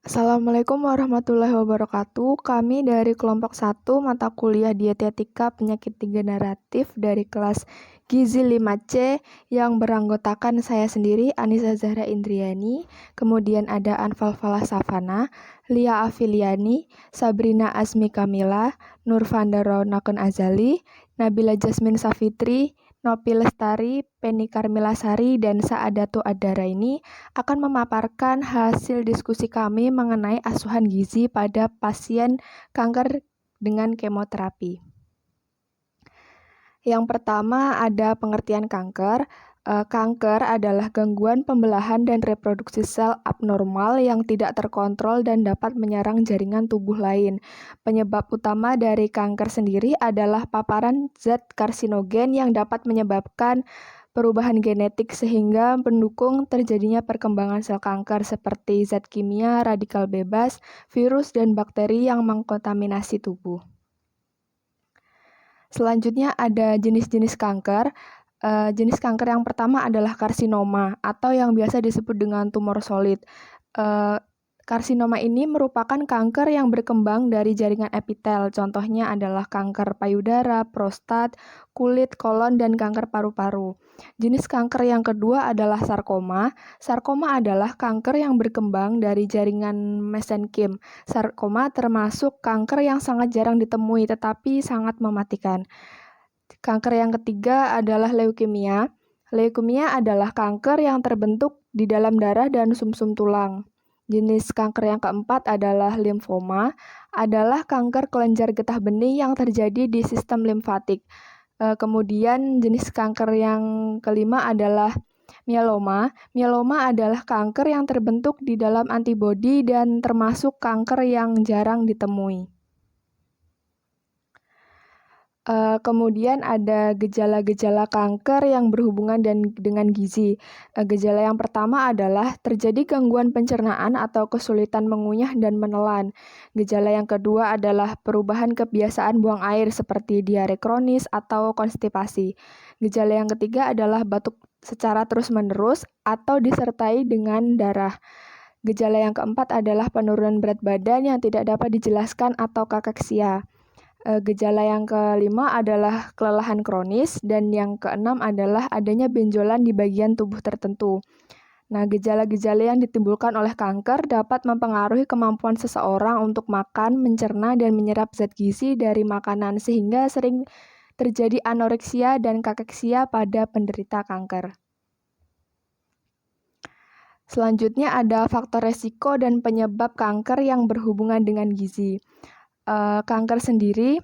Assalamualaikum warahmatullahi wabarakatuh. Kami dari kelompok 1 mata kuliah Dietetika Penyakit Degeneratif dari kelas Gizi 5C yang beranggotakan saya sendiri, Anissa Zahra Indriani, kemudian ada Anfalfala Savana, Lia Afiliani, Sabrina Asmi Kamila, Nurfanda Raunaken Azali, Nabila Jasmine Safitri, Nopi Lestari, Penny Karmilasari, dan Saadatu Adaraini akan memaparkan hasil diskusi kami mengenai asuhan gizi pada pasien kanker dengan kemoterapi. Yang pertama ada pengertian kanker. Kanker adalah gangguan pembelahan dan reproduksi sel abnormal yang tidak terkontrol dan dapat menyerang jaringan tubuh lain. Penyebab utama dari kanker sendiri adalah paparan zat karsinogen yang dapat menyebabkan perubahan genetik sehingga mendukung terjadinya perkembangan sel kanker seperti zat kimia, radikal bebas, virus, dan bakteri yang mengkontaminasi tubuh. Selanjutnya ada jenis-jenis kanker. Jenis kanker yang pertama adalah karsinoma atau yang biasa disebut dengan tumor solid. Karsinoma ini merupakan kanker yang berkembang dari jaringan epitel. Contohnya adalah kanker payudara, prostat, kulit, kolon, dan kanker paru-paru. Jenis kanker yang kedua adalah sarkoma. Sarkoma adalah kanker yang berkembang dari jaringan mesenkim. Sarkoma termasuk kanker yang sangat jarang ditemui tetapi sangat mematikan. Kanker yang ketiga adalah leukemia. Leukemia adalah kanker yang terbentuk di dalam darah dan sumsum tulang. Jenis kanker yang keempat adalah limfoma, adalah kanker kelenjar getah benih yang terjadi di sistem limfatik. Kemudian jenis kanker yang kelima adalah mieloma. Mieloma adalah kanker yang terbentuk di dalam antibodi dan termasuk kanker yang jarang ditemui. Kemudian ada gejala-gejala kanker yang berhubungan dengan gizi. Gejala yang pertama adalah terjadi gangguan pencernaan atau kesulitan mengunyah dan menelan. Gejala yang kedua adalah perubahan kebiasaan buang air seperti diare kronis atau konstipasi. Gejala yang ketiga adalah batuk secara terus-menerus atau disertai dengan darah. Gejala yang keempat adalah penurunan berat badan yang tidak dapat dijelaskan atau kakeksia. Gejala yang kelima adalah kelelahan kronis, dan yang keenam adalah adanya benjolan di bagian tubuh tertentu. Nah, gejala-gejala yang ditimbulkan oleh kanker dapat mempengaruhi kemampuan seseorang untuk makan, mencerna, dan menyerap zat gizi dari makanan, sehingga sering terjadi anoreksia dan kakeksia pada penderita kanker. Selanjutnya ada faktor resiko dan penyebab kanker yang berhubungan dengan gizi. Kanker sendiri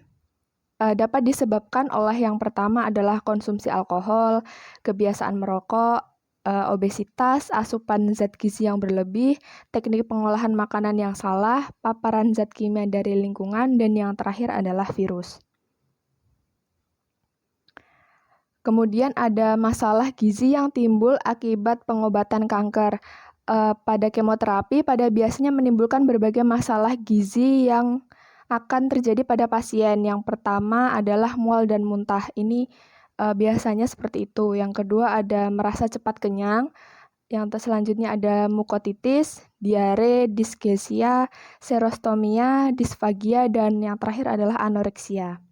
dapat disebabkan oleh yang pertama adalah konsumsi alkohol, kebiasaan merokok, obesitas, asupan zat gizi yang berlebih, teknik pengolahan makanan yang salah, paparan zat kimia dari lingkungan, dan yang terakhir adalah virus. Kemudian ada masalah gizi yang timbul akibat pengobatan kanker. Pada kemoterapi pada biasanya menimbulkan berbagai masalah gizi yang akan terjadi pada pasien. Yang pertama adalah mual dan muntah. Ini biasanya seperti itu. Yang kedua ada merasa cepat kenyang. Yang selanjutnya ada mukotitis, diare, disgesia, serostomia, disfagia, dan yang terakhir adalah anoreksia.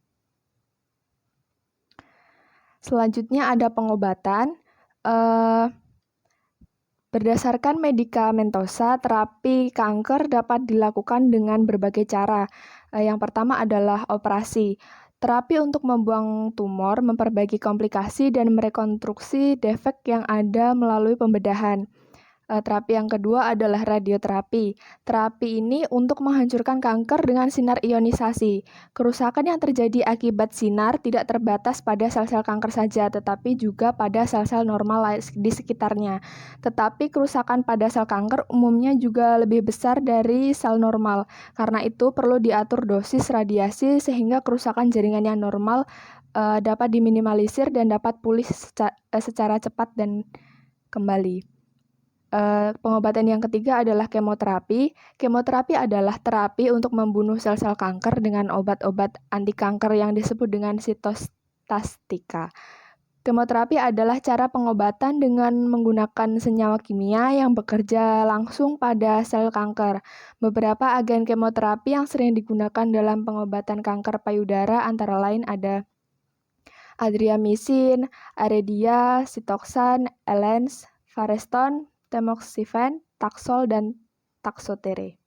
Selanjutnya ada pengobatan. Berdasarkan medikamentosa, terapi kanker dapat dilakukan dengan berbagai cara. Yang pertama adalah operasi. Terapi untuk membuang tumor, memperbaiki komplikasi, dan merekonstruksi defek yang ada melalui pembedahan. Terapi yang kedua adalah radioterapi. Terapi ini untuk menghancurkan kanker dengan sinar ionisasi. Kerusakan yang terjadi akibat sinar tidak terbatas pada sel-sel kanker saja, tetapi juga pada sel-sel normal di sekitarnya. Tetapi kerusakan pada sel kanker umumnya juga lebih besar dari sel normal. Karena itu perlu diatur dosis radiasi sehingga kerusakan jaringan yang normal dapat diminimalisir dan dapat pulih secara cepat dan kembali. Pengobatan yang ketiga adalah kemoterapi. Kemoterapi adalah terapi untuk membunuh sel-sel kanker dengan obat-obat anti kanker yang disebut dengan sitostatika. Kemoterapi adalah cara pengobatan dengan menggunakan senyawa kimia yang bekerja langsung pada sel kanker. Beberapa agen kemoterapi yang sering digunakan dalam pengobatan kanker payudara antara lain ada adriamycin, aredia, sitoxan, elens, fareston, tamoxifen, taxol, dan taxotere.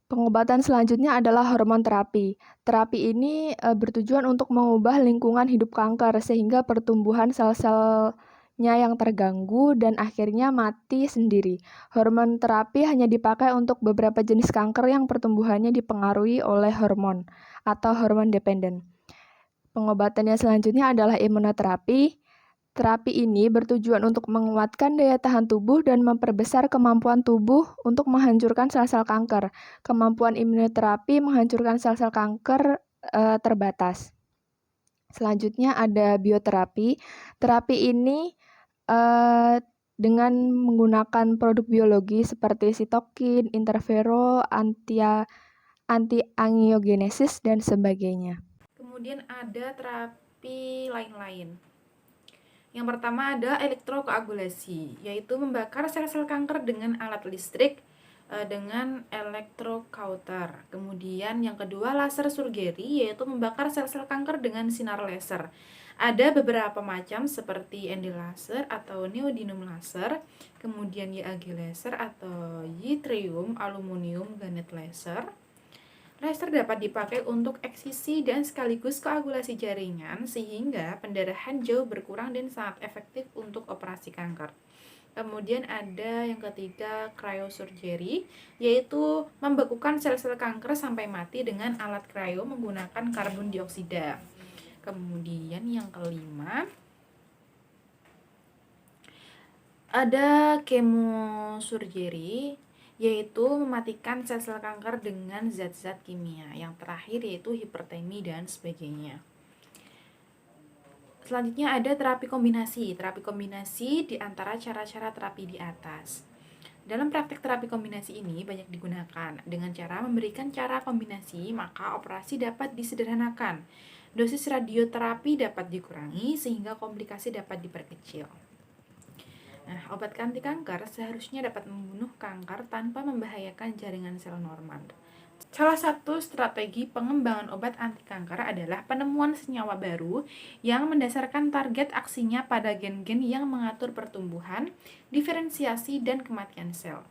Pengobatan selanjutnya adalah hormon terapi. Terapi ini bertujuan untuk mengubah lingkungan hidup kanker sehingga pertumbuhan sel-selnya yang terganggu dan akhirnya mati sendiri. Hormon terapi hanya dipakai untuk beberapa jenis kanker yang pertumbuhannya dipengaruhi oleh hormon atau hormon dependen. Pengobatannya selanjutnya adalah imunoterapi. Terapi ini bertujuan untuk menguatkan daya tahan tubuh dan memperbesar kemampuan tubuh untuk menghancurkan sel-sel kanker. Kemampuan imunoterapi menghancurkan sel-sel kanker terbatas. Selanjutnya ada bioterapi. Terapi ini dengan menggunakan produk biologi seperti sitokin, interferon, anti-angiogenesis, dan sebagainya. Kemudian ada terapi lain-lain. Yang pertama ada elektrokoagulasi, yaitu membakar sel-sel kanker dengan alat listrik dengan elektrokauter. Kemudian yang kedua laser surgery, yaitu membakar sel-sel kanker dengan sinar laser. Ada beberapa macam seperti ND laser atau neodymium laser, kemudian YAG laser atau yttrium aluminium garnet laser. Laser dapat dipakai untuk eksisi dan sekaligus koagulasi jaringan sehingga pendarahan jauh berkurang dan sangat efektif untuk operasi kanker. Kemudian ada yang ketiga cryosurgery, yaitu membekukan sel-sel kanker sampai mati dengan alat cryo menggunakan karbon dioksida. Kemudian yang kelima ada chemosurgery, yaitu mematikan sel-sel kanker dengan zat-zat kimia. Yang terakhir yaitu hipertermi dan sebagainya. Selanjutnya ada terapi kombinasi. Terapi kombinasi di antara cara-cara terapi di atas. Dalam praktek terapi kombinasi ini banyak digunakan. Dengan cara memberikan cara kombinasi, maka operasi dapat disederhanakan. Dosis radioterapi dapat dikurangi sehingga komplikasi dapat diperkecil. Nah, obat anti kanker seharusnya dapat membunuh kanker tanpa membahayakan jaringan sel normal. Salah satu strategi pengembangan obat anti kanker adalah penemuan senyawa baru yang mendasarkan target aksinya pada gen-gen yang mengatur pertumbuhan, diferensiasi, dan kematian sel.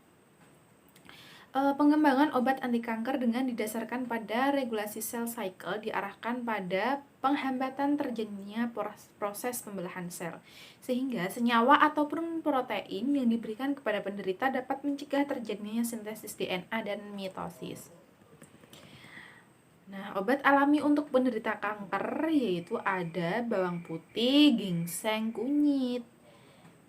Pengembangan obat anti kanker dengan didasarkan pada regulasi cell cycle diarahkan pada penghambatan terjadinya proses pembelahan sel, sehingga senyawa ataupun protein yang diberikan kepada penderita dapat mencegah terjadinya sintesis DNA dan mitosis. Nah, obat alami untuk penderita kanker yaitu ada bawang putih, ginseng, kunyit,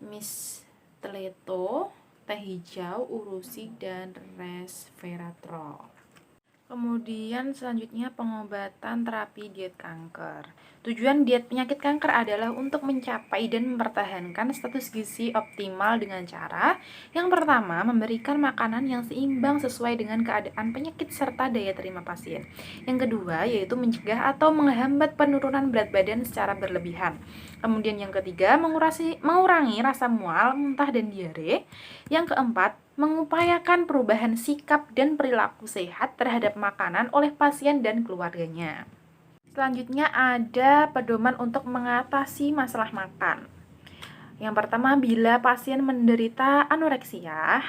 mistleto, teh hijau, urusi, dan resveratrol. Kemudian selanjutnya pengobatan terapi diet kanker. Tujuan diet penyakit kanker adalah untuk mencapai dan mempertahankan status gizi optimal dengan cara yang pertama, memberikan makanan yang seimbang sesuai dengan keadaan penyakit serta daya terima pasien. Yang kedua, yaitu mencegah atau menghambat penurunan berat badan secara berlebihan. Kemudian yang ketiga, mengurangi rasa mual, muntah, dan diare. Yang keempat, mengupayakan perubahan sikap dan perilaku sehat terhadap makanan oleh pasien dan keluarganya. Selanjutnya ada pedoman untuk mengatasi masalah makan. Yang pertama, bila pasien menderita anoreksia,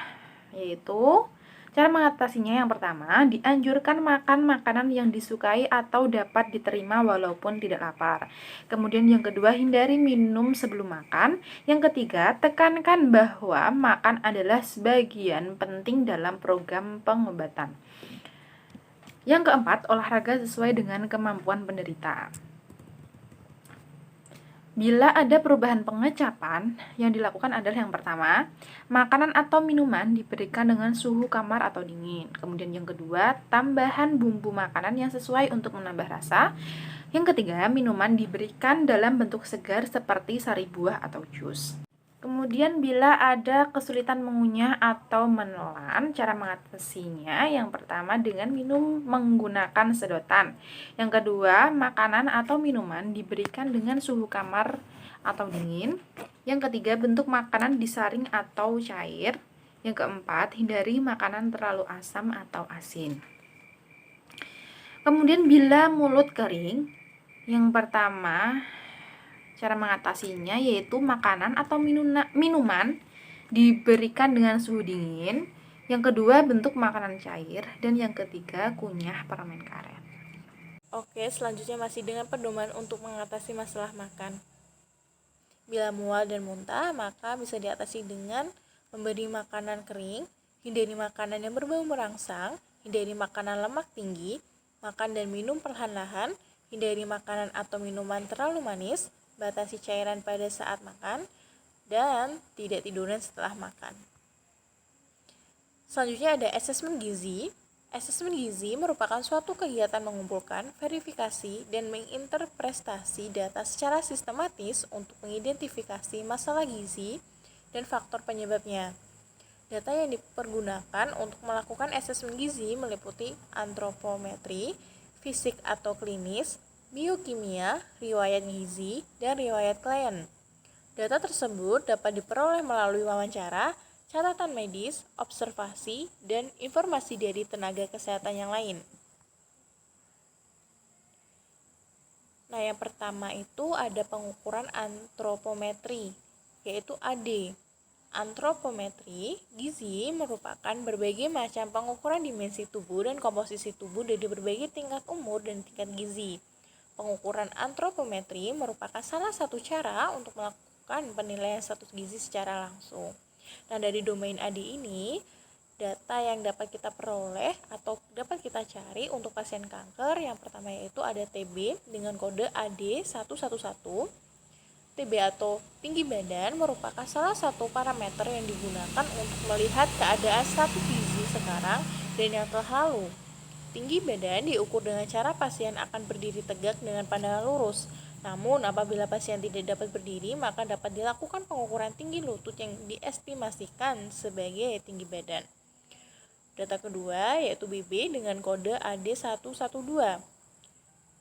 yaitu cara mengatasinya yang pertama, dianjurkan makan makanan yang disukai atau dapat diterima walaupun tidak lapar. Kemudian yang kedua, hindari minum sebelum makan. Yang ketiga, tekankan bahwa makan adalah sebagian penting dalam program pengobatan. Yang keempat, olahraga sesuai dengan kemampuan penderita. Bila ada perubahan pengecapan, yang dilakukan adalah yang pertama, makanan atau minuman diberikan dengan suhu kamar atau dingin. Kemudian yang kedua, tambahan bumbu makanan yang sesuai untuk menambah rasa. Yang ketiga, minuman diberikan dalam bentuk segar seperti sari buah atau jus. Kemudian bila ada kesulitan mengunyah atau menelan, cara mengatasinya yang pertama dengan minum menggunakan sedotan. Yang kedua, makanan atau minuman diberikan dengan suhu kamar atau dingin. Yang ketiga, bentuk makanan disaring atau cair. Yang keempat, hindari makanan terlalu asam atau asin. Kemudian bila mulut kering, yang pertama cara mengatasinya yaitu makanan atau minuman diberikan dengan suhu dingin. Yang kedua, bentuk makanan cair. Dan yang ketiga, kunyah permen karet. Oke, selanjutnya masih dengan pedoman untuk mengatasi masalah makan. Bila mual dan muntah, maka bisa diatasi dengan memberi makanan kering, hindari makanan yang berbau merangsang, hindari makanan lemak tinggi, makan dan minum perlahan-lahan, hindari makanan atau minuman terlalu manis, batasi cairan pada saat makan, dan tidak tiduran setelah makan. Selanjutnya ada asesmen gizi. Asesmen gizi merupakan suatu kegiatan mengumpulkan, verifikasi, dan menginterpretasi data secara sistematis untuk mengidentifikasi masalah gizi dan faktor penyebabnya. Data yang dipergunakan untuk melakukan asesmen gizi meliputi antropometri, fisik atau klinis, biokimia, riwayat gizi, dan riwayat klien. Data tersebut dapat diperoleh melalui wawancara, catatan medis, observasi, dan informasi dari tenaga kesehatan yang lain. Nah, yang pertama itu ada pengukuran antropometri, yaitu AD. Antropometri gizi merupakan berbagai macam pengukuran dimensi tubuh dan komposisi tubuh dari berbagai tingkat umur dan tingkat gizi. Pengukuran antropometri merupakan salah satu cara untuk melakukan penilaian status gizi secara langsung. Nah, dari domain AD ini, data yang dapat kita peroleh atau dapat kita cari untuk pasien kanker yang pertama yaitu ada TB dengan kode AD111. TB atau tinggi badan merupakan salah satu parameter yang digunakan untuk melihat keadaan status gizi sekarang dan yang telah lalu. Tinggi badan diukur dengan cara pasien akan berdiri tegak dengan pandangan lurus. Namun, apabila pasien tidak dapat berdiri, maka dapat dilakukan pengukuran tinggi lutut yang diestimasikan sebagai tinggi badan. Data kedua yaitu BB dengan kode AD112.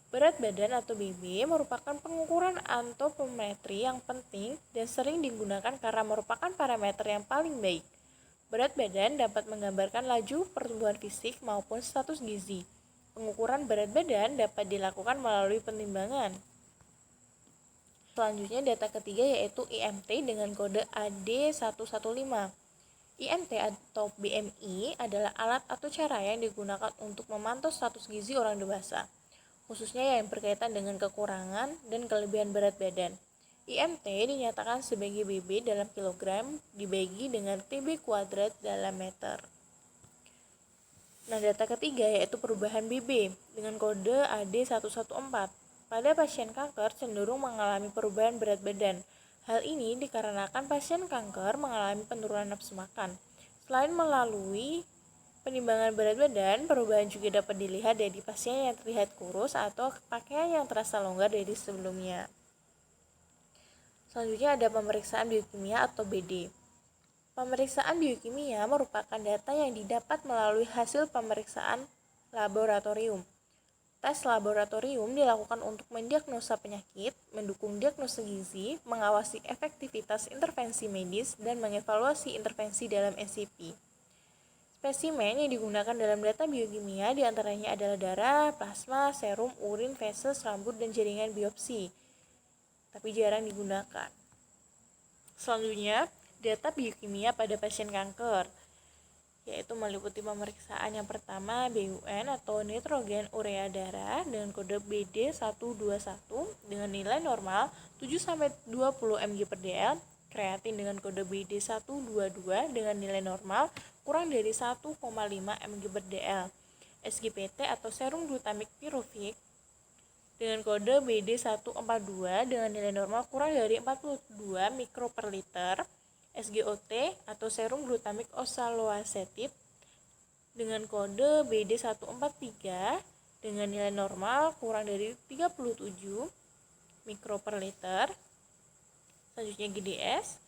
Berat badan atau BB merupakan pengukuran antropometri yang penting dan sering digunakan karena merupakan parameter yang paling baik. Berat badan dapat menggambarkan laju pertumbuhan fisik maupun status gizi. Pengukuran berat badan dapat dilakukan melalui penimbangan. Selanjutnya data ketiga yaitu IMT dengan kode AD115. IMT atau BMI adalah alat atau cara yang digunakan untuk memantau status gizi orang dewasa, khususnya yang berkaitan dengan kekurangan dan kelebihan berat badan. IMT dinyatakan sebagai BB dalam kilogram dibagi dengan TB kuadrat dalam meter. Nah, data ketiga yaitu perubahan BB dengan kode AD114. Pada pasien kanker cenderung mengalami perubahan berat badan. Hal ini dikarenakan pasien kanker mengalami penurunan nafsu makan. Selain melalui penimbangan berat badan, perubahan juga dapat dilihat dari pasien yang terlihat kurus atau pakaian yang terasa longgar dari sebelumnya. Selanjutnya ada pemeriksaan biokimia atau BD. Pemeriksaan biokimia merupakan data yang didapat melalui hasil pemeriksaan laboratorium. Tes laboratorium dilakukan untuk mendiagnosa penyakit, mendukung diagnosa gizi, mengawasi efektivitas intervensi medis, dan mengevaluasi intervensi dalam SCP. Spesimen yang digunakan dalam data biokimia diantaranya adalah darah, plasma, serum, urin, feses, rambut, dan jaringan biopsi, tapi jarang digunakan. Selanjutnya, data biokimia pada pasien kanker, yaitu meliputi pemeriksaan yang pertama BUN atau nitrogen urea darah dengan kode BD121 dengan nilai normal 7-20 mg/dl, kreatin dengan kode BD122 dengan nilai normal kurang dari 1,5 mg/dl, SGPT atau serum glutamik piruvik dengan kode BD142 dengan nilai normal kurang dari 42 mikro per liter, SGOT atau serum glutamik oxaloacetate dengan kode BD143 dengan nilai normal kurang dari 37 mikro per liter. Selanjutnya GDS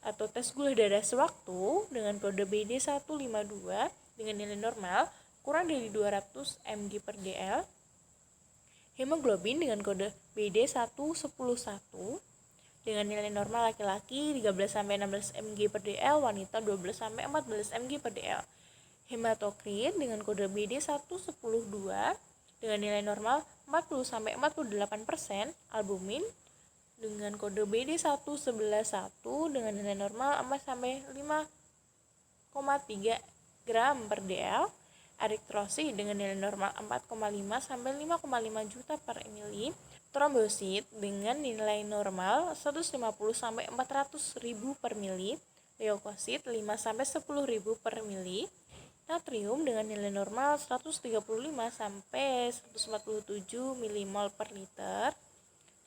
atau tes gula darah sewaktu dengan kode BD152 dengan nilai normal kurang dari 200 mg per dl, hemoglobin dengan kode BD1101 dengan nilai normal laki-laki 13-16 mg per dl, wanita 12-14 mg per dl. Hematokrit dengan kode BD1102 dengan nilai normal 40-48%, albumin dengan kode BD1111 dengan nilai normal 4-5,3 gram per dl, eritrosit dengan nilai normal 4,5-5,5 juta per mili, trombosit dengan nilai normal 150-400 ribu per mili, leukosit 5-10 ribu per mili, natrium dengan nilai normal 135-147 milimol per liter,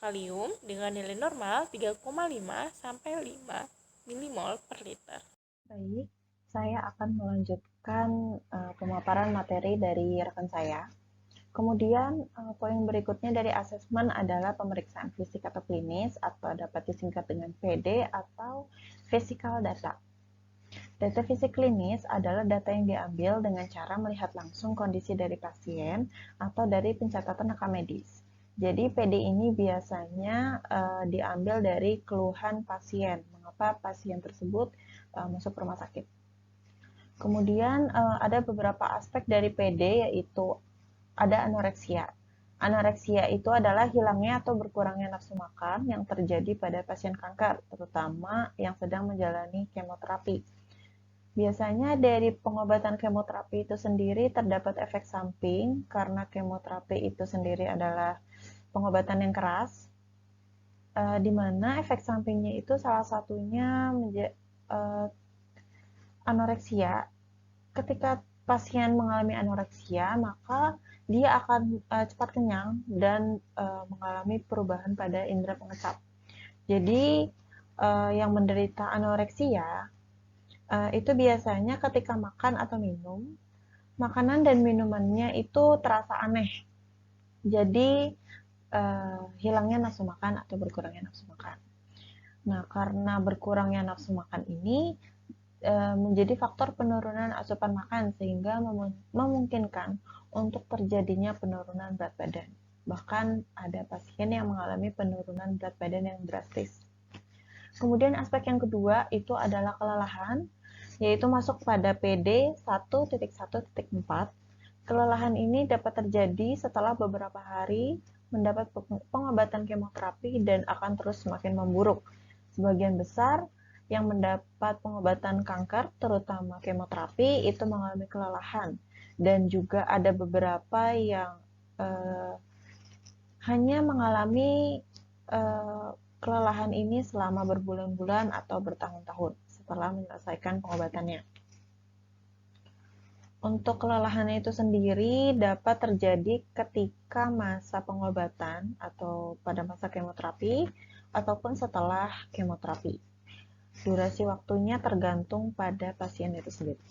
kalium dengan nilai normal 3,5 sampai 5 milimol per liter. Baik, saya akan melanjutkan pemaparan materi dari rekan saya. Kemudian, poin berikutnya dari asesmen adalah pemeriksaan fisik atau klinis atau dapat disingkat dengan PD atau physical data. Data fisik klinis adalah data yang diambil dengan cara melihat langsung kondisi dari pasien atau dari pencatatan rekam medis. Jadi PD ini biasanya diambil dari keluhan pasien, mengapa pasien tersebut masuk rumah sakit. Kemudian ada beberapa aspek dari PD, yaitu ada anoreksia. Anoreksia itu adalah hilangnya atau berkurangnya nafsu makan yang terjadi pada pasien kanker, terutama yang sedang menjalani kemoterapi. Biasanya dari pengobatan kemoterapi itu sendiri terdapat efek samping karena kemoterapi itu sendiri adalah pengobatan yang keras, di mana efek sampingnya itu salah satunya anoreksia. Ketika pasien mengalami anoreksia, maka dia akan cepat kenyang dan mengalami perubahan pada indera pengecap. Jadi yang menderita anoreksia itu biasanya ketika makan atau minum, makanan dan minumannya itu terasa aneh. Jadi hilangnya nafsu makan atau berkurangnya nafsu makan. Nah, karena berkurangnya nafsu makan ini menjadi faktor penurunan asupan makan sehingga memungkinkan untuk terjadinya penurunan berat badan. Bahkan ada pasien yang mengalami penurunan berat badan yang drastis. Kemudian aspek yang kedua itu adalah kelelahan, yaitu masuk pada PD 1.1.4. Kelelahan ini dapat terjadi setelah beberapa hari mendapat pengobatan kemoterapi dan akan terus semakin memburuk. Sebagian besar yang mendapat pengobatan kanker, terutama kemoterapi, itu mengalami kelelahan. Dan juga ada beberapa yang hanya mengalami kelelahan ini selama berbulan-bulan atau bertahun-tahun setelah menyelesaikan pengobatannya. Untuk kelelahan itu sendiri dapat terjadi ketika masa pengobatan atau pada masa kemoterapi ataupun setelah kemoterapi. Durasi waktunya tergantung pada pasien itu sendiri.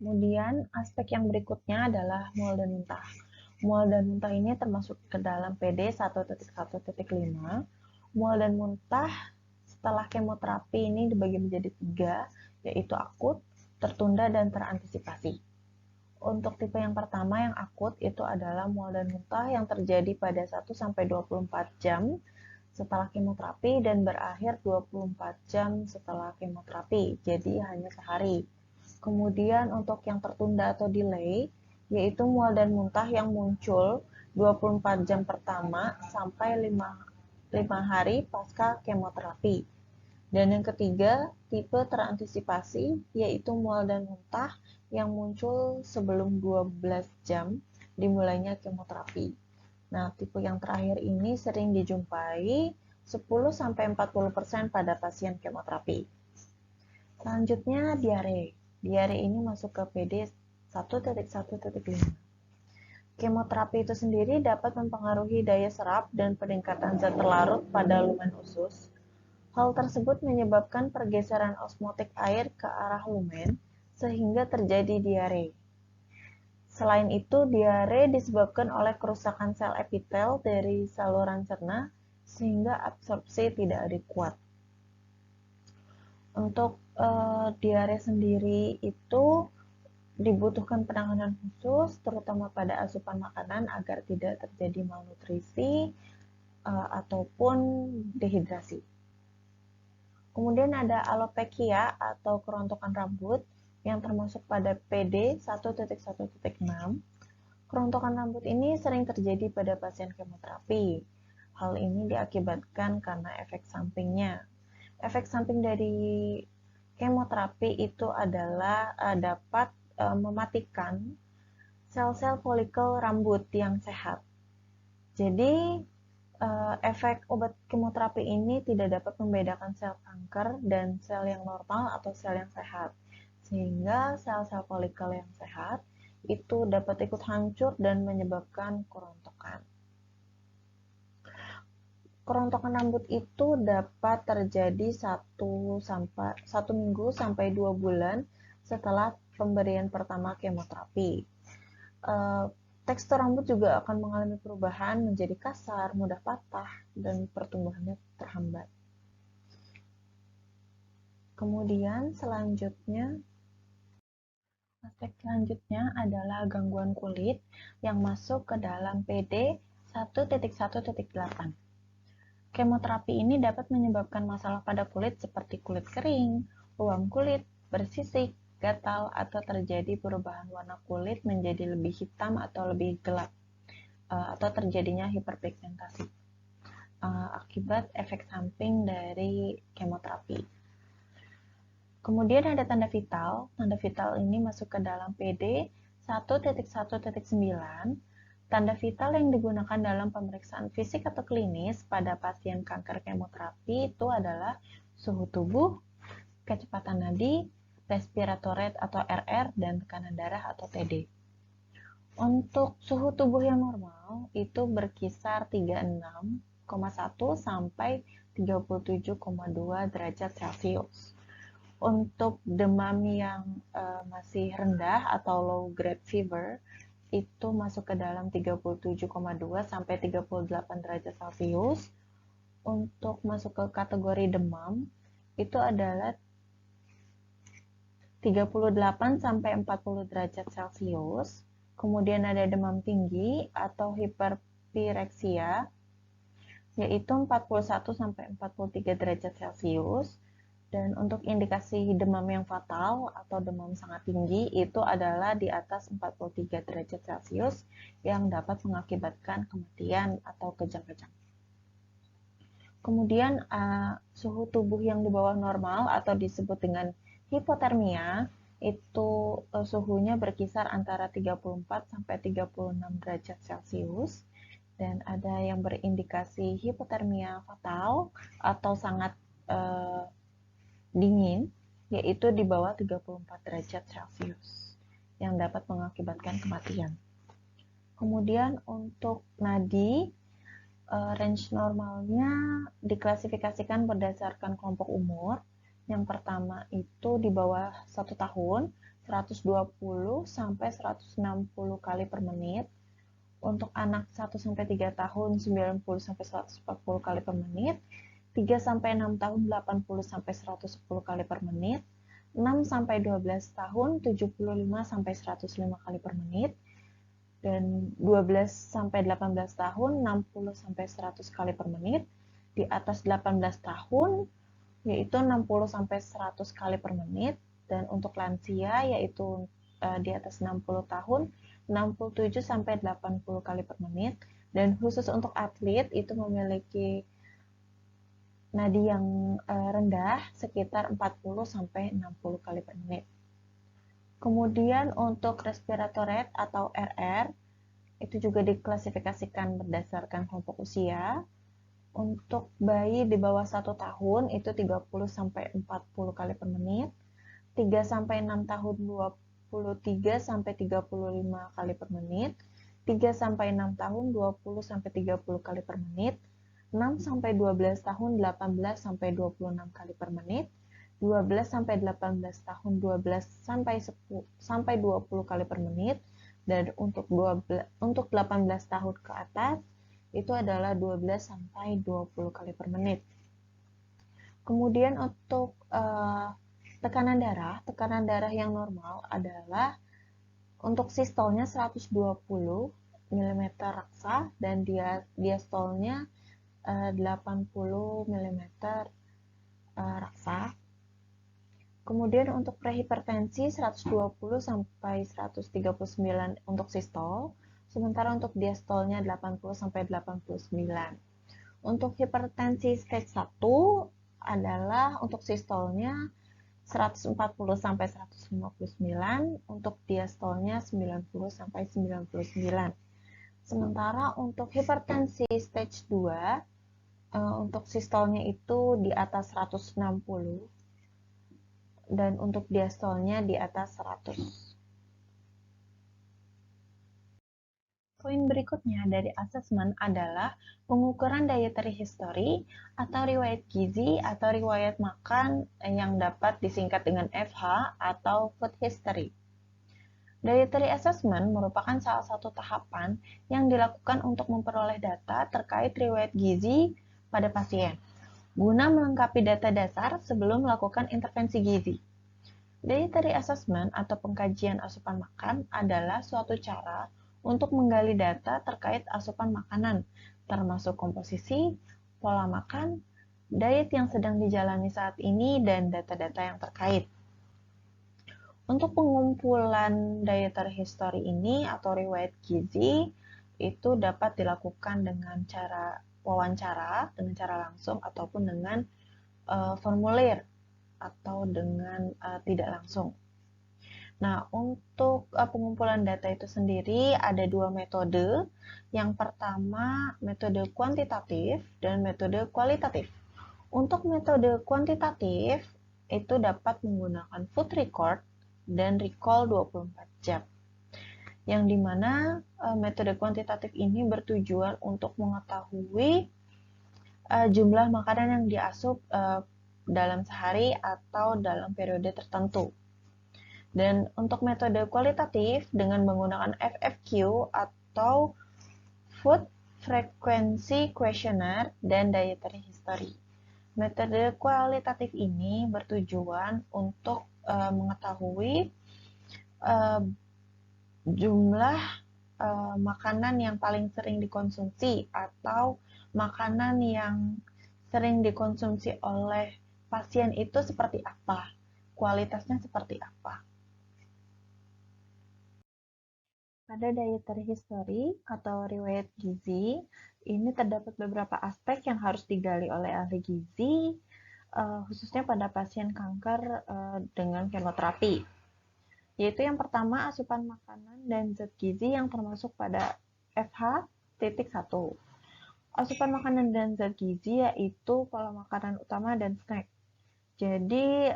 Kemudian aspek yang berikutnya adalah mual dan muntah. Mual dan muntah ini termasuk ke dalam PD 1.1.5. Mual dan muntah setelah kemoterapi ini dibagi menjadi 3, yaitu akut, tertunda, dan terantisipasi. Untuk tipe yang pertama yang akut itu adalah mual dan muntah yang terjadi pada 1-24 jam setelah kemoterapi dan berakhir 24 jam setelah kemoterapi, jadi hanya sehari. Kemudian untuk yang tertunda atau delay, yaitu mual dan muntah yang muncul 24 jam pertama sampai 5 hari pasca kemoterapi. Dan yang ketiga, tipe terantisipasi, yaitu mual dan muntah yang muncul sebelum 12 jam dimulainya kemoterapi. Nah, tipe yang terakhir ini sering dijumpai 10-40% pada pasien kemoterapi. Selanjutnya, diare. Diare ini masuk ke PD 1.1.5. Kemoterapi itu sendiri dapat mempengaruhi daya serap dan peningkatan zat terlarut pada lumen usus. Hal tersebut menyebabkan pergeseran osmotik air ke arah lumen sehingga terjadi diare. Selain itu, diare disebabkan oleh kerusakan sel epitel dari saluran cerna sehingga absorpsi tidak adekuat. Untuk diare sendiri itu dibutuhkan penanganan khusus, terutama pada asupan makanan agar tidak terjadi malnutrisi ataupun dehidrasi. Kemudian ada alopecia atau kerontokan rambut yang termasuk pada PD 1.1.6. Kerontokan rambut ini sering terjadi pada pasien kemoterapi. Hal ini diakibatkan karena efek sampingnya. Efek samping dari kemoterapi itu adalah dapat mematikan sel-sel folikel rambut yang sehat. Jadi, efek obat kemoterapi ini tidak dapat membedakan sel kanker dan sel yang normal atau sel yang sehat. Sehingga sel-sel folikel yang sehat itu dapat ikut hancur dan menyebabkan kerontokan. Kerontokan rambut itu dapat terjadi 1 minggu sampai 2 bulan setelah pemberian pertama kemoterapi. Tekstur rambut juga akan mengalami perubahan menjadi kasar, mudah patah, dan pertumbuhannya terhambat. Kemudian aspek selanjutnya adalah gangguan kulit yang masuk ke dalam PD 1.1.8. Kemoterapi ini dapat menyebabkan masalah pada kulit seperti kulit kering, ruam kulit, bersisik, gatal, atau terjadi perubahan warna kulit menjadi lebih hitam atau lebih gelap, atau terjadinya hiperpigmentasi akibat efek samping dari kemoterapi. Kemudian ada tanda vital. Tanda vital ini masuk ke dalam PD 1.1.9. Tanda vital yang digunakan dalam pemeriksaan fisik atau klinis pada pasien kanker kemoterapi itu adalah suhu tubuh, kecepatan nadi, respiratory rate atau RR, dan tekanan darah atau TD. Untuk suhu tubuh yang normal itu berkisar 36,1 sampai 37,2 derajat Celcius. Untuk demam yang masih rendah atau low grade fever itu masuk ke dalam 37,2 sampai 38 derajat Celcius. Untuk masuk ke kategori demam itu adalah 38 sampai 40 derajat Celcius. Kemudian ada demam tinggi atau hiperpireksia yaitu 41 sampai 43 derajat Celcius. Dan untuk indikasi demam yang fatal atau demam sangat tinggi itu adalah di atas 43 derajat Celcius yang dapat mengakibatkan kematian atau kejang-kejang. Kemudian suhu tubuh yang di bawah normal atau disebut dengan hipotermia itu suhunya berkisar antara 34 sampai 36 derajat Celcius. Dan ada yang berindikasi hipotermia fatal atau sangat dingin, yaitu di bawah 34 derajat Celcius, yang dapat mengakibatkan kematian. Kemudian untuk nadi, range normalnya diklasifikasikan berdasarkan kelompok umur. Yang pertama itu di bawah 1 tahun, 120 sampai 160 kali per menit. Untuk anak 1-3 tahun, 90 sampai 140 kali per menit. 3-6 tahun 80 sampai 110 kali per menit, 6-12 tahun 75 sampai 105 kali per menit, dan 12-18 tahun 60 sampai 100 kali per menit. Di atas 18 tahun yaitu 60 sampai 100 kali per menit, dan untuk lansia yaitu di atas 60 tahun 67 sampai 80 kali per menit, dan khusus untuk atlet itu memiliki nadi yang rendah sekitar 40 sampai 60 kali per menit. Kemudian untuk respiratory rate atau RR itu juga diklasifikasikan berdasarkan kelompok usia. Untuk bayi di bawah 1 tahun itu 30 sampai 40 kali per menit. 3 sampai 6 tahun 23 sampai 35 kali per menit. 3 sampai 6 tahun 20 sampai 30 kali per menit. 6 sampai 12 tahun 18 sampai 26 kali per menit, 12 sampai 18 tahun 12 sampai 20 kali per menit, dan untuk 18 tahun ke atas itu adalah 12-20 kali per menit. Kemudian untuk tekanan darah yang normal adalah untuk sistolnya 120 mm raksa dan diastolnya 80 mm raksa. Kemudian untuk prehipertensi 120 sampai 139 untuk sistol, sementara untuk diastolnya 80 sampai 89. Untuk hipertensi stage 1 adalah untuk sistolnya 140 sampai 159, untuk diastolnya 90 sampai 99. Sementara untuk hipertensi stage 2, untuk sistolnya itu di atas 160 dan untuk diastolnya di atas 100. Poin berikutnya dari asesmen adalah pengukuran dietary history atau riwayat gizi atau riwayat makan yang dapat disingkat dengan FH atau food history. Dietary assessment merupakan salah satu tahapan yang dilakukan untuk memperoleh data terkait riwayat gizi pada pasien, guna melengkapi data dasar sebelum melakukan intervensi gizi. Dietary assessment atau pengkajian asupan makan adalah suatu cara untuk menggali data terkait asupan makanan, termasuk komposisi, pola makan, diet yang sedang dijalani saat ini, dan data-data yang terkait. Untuk pengumpulan dietary history ini atau riwayat gizi itu dapat dilakukan dengan cara wawancara, dengan cara langsung ataupun dengan formulir atau dengan tidak langsung. Nah, untuk pengumpulan data itu sendiri ada dua metode. Yang pertama, metode kuantitatif dan metode kualitatif. Untuk metode kuantitatif, itu dapat menggunakan food record dan recall 24 jam. Yang dimana metode kuantitatif ini bertujuan untuk mengetahui jumlah makanan yang diasup dalam sehari atau dalam periode tertentu. Dan untuk metode kualitatif dengan menggunakan FFQ atau Food Frequency Questionnaire dan Dietary History. Metode kualitatif ini bertujuan untuk mengetahui jumlah makanan yang paling sering dikonsumsi atau makanan yang sering dikonsumsi oleh pasien itu seperti apa, kualitasnya seperti apa. Pada dietary history atau riwayat gizi, ini terdapat beberapa aspek yang harus digali oleh ahli gizi, khususnya pada pasien kanker dengan kemoterapi. Yaitu yang pertama, asupan makanan dan zat gizi yang termasuk pada FH.1. Asupan makanan dan zat gizi yaitu pola makanan utama dan snack. Jadi,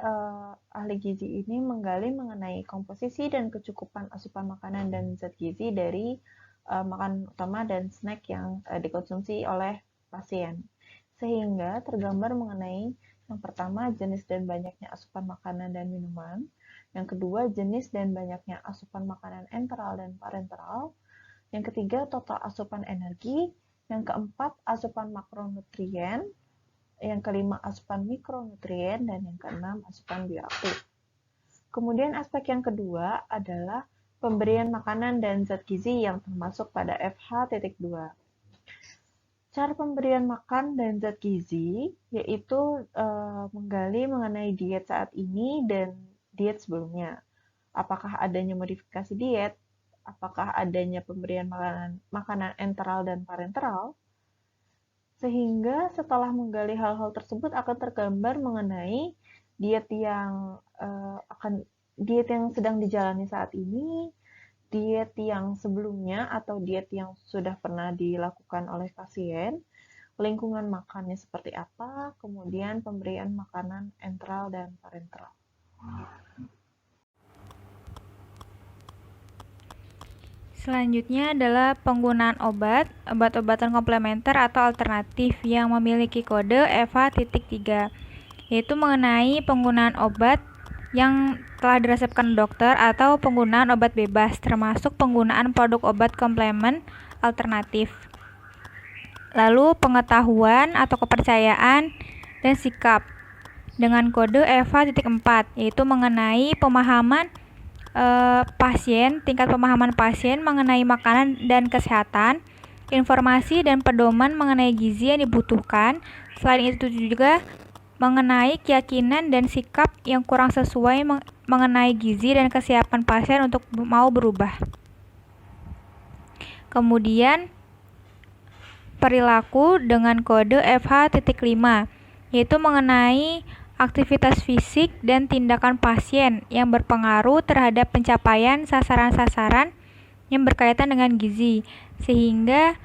ahli gizi ini menggali mengenai komposisi dan kecukupan asupan makanan dan zat gizi dari makanan utama dan snack yang dikonsumsi oleh pasien. Sehingga tergambar mengenai yang pertama, jenis dan banyaknya asupan makanan dan minuman. Yang kedua, jenis dan banyaknya asupan makanan enteral dan parenteral. Yang ketiga, total asupan energi. Yang keempat, asupan makronutrien. Yang kelima, asupan mikronutrien, dan yang keenam, asupan bioaktif. Kemudian aspek yang kedua adalah pemberian makanan dan zat gizi yang termasuk pada FH.2. Cara pemberian makan dan zat gizi yaitu menggali mengenai diet saat ini dan diet sebelumnya. Apakah adanya modifikasi diet? Apakah adanya pemberian makanan enteral dan parenteral? Sehingga setelah menggali hal-hal tersebut akan tergambar mengenai diet yang sedang dijalani saat ini, diet yang sebelumnya atau diet yang sudah pernah dilakukan oleh pasien, lingkungan makannya seperti apa, kemudian pemberian makanan enteral dan parenteral. Selanjutnya adalah penggunaan obat-obatan komplementer atau alternatif yang memiliki kode FH.3, yaitu mengenai penggunaan obat yang telah diresepkan dokter atau penggunaan obat bebas, termasuk penggunaan produk obat komplemen alternatif. lalu pengetahuan atau kepercayaan, dan sikap dengan kode EVA.4, yaitu mengenai pemahaman tingkat pemahaman pasien mengenai makanan dan kesehatan, informasi dan pedoman mengenai gizi yang dibutuhkan. Selain itu juga mengenai keyakinan dan sikap yang kurang sesuai mengenai gizi dan kesiapan pasien untuk mau berubah. Kemudian perilaku dengan kode FH.5, yaitu mengenai aktivitas fisik dan tindakan pasien yang berpengaruh terhadap pencapaian sasaran-sasaran yang berkaitan dengan gizi, sehingga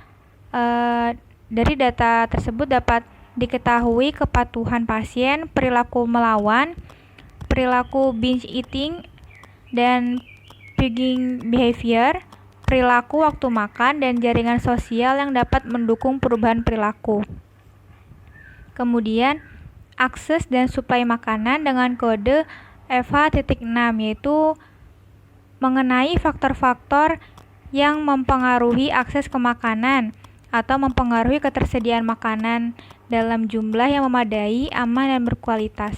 dari data tersebut dapat diketahui kepatuhan pasien, perilaku melawan, perilaku binge eating, dan pigging behavior, perilaku waktu makan, dan jaringan sosial yang dapat mendukung perubahan perilaku. Kemudian akses dan suplai makanan dengan kode EVA.6, yaitu mengenai faktor-faktor yang mempengaruhi akses ke makanan atau mempengaruhi ketersediaan makanan dalam jumlah yang memadai, aman, dan berkualitas.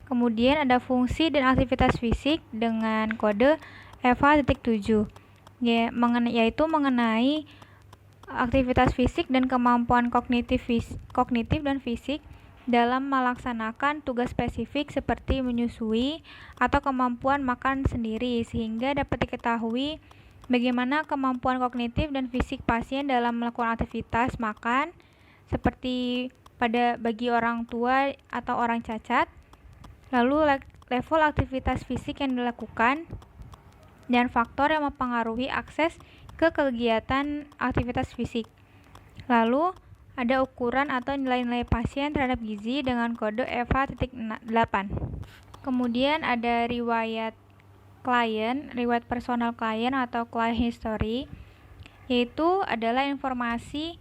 Kemudian ada fungsi dan aktivitas fisik dengan kode EVA.7, yaitu mengenai aktivitas fisik dan kemampuan kognitif dan fisik dalam melaksanakan tugas spesifik seperti menyusui atau kemampuan makan sendiri, sehingga dapat diketahui bagaimana kemampuan kognitif dan fisik pasien dalam melakukan aktivitas makan, seperti bagi orang tua atau orang cacat, lalu level aktivitas fisik yang dilakukan, dan faktor yang mempengaruhi akses ke kegiatan aktivitas fisik. Lalu ada ukuran atau nilai-nilai pasien terhadap gizi dengan kode EVA.8. Kemudian ada riwayat personal klien atau client history, yaitu adalah informasi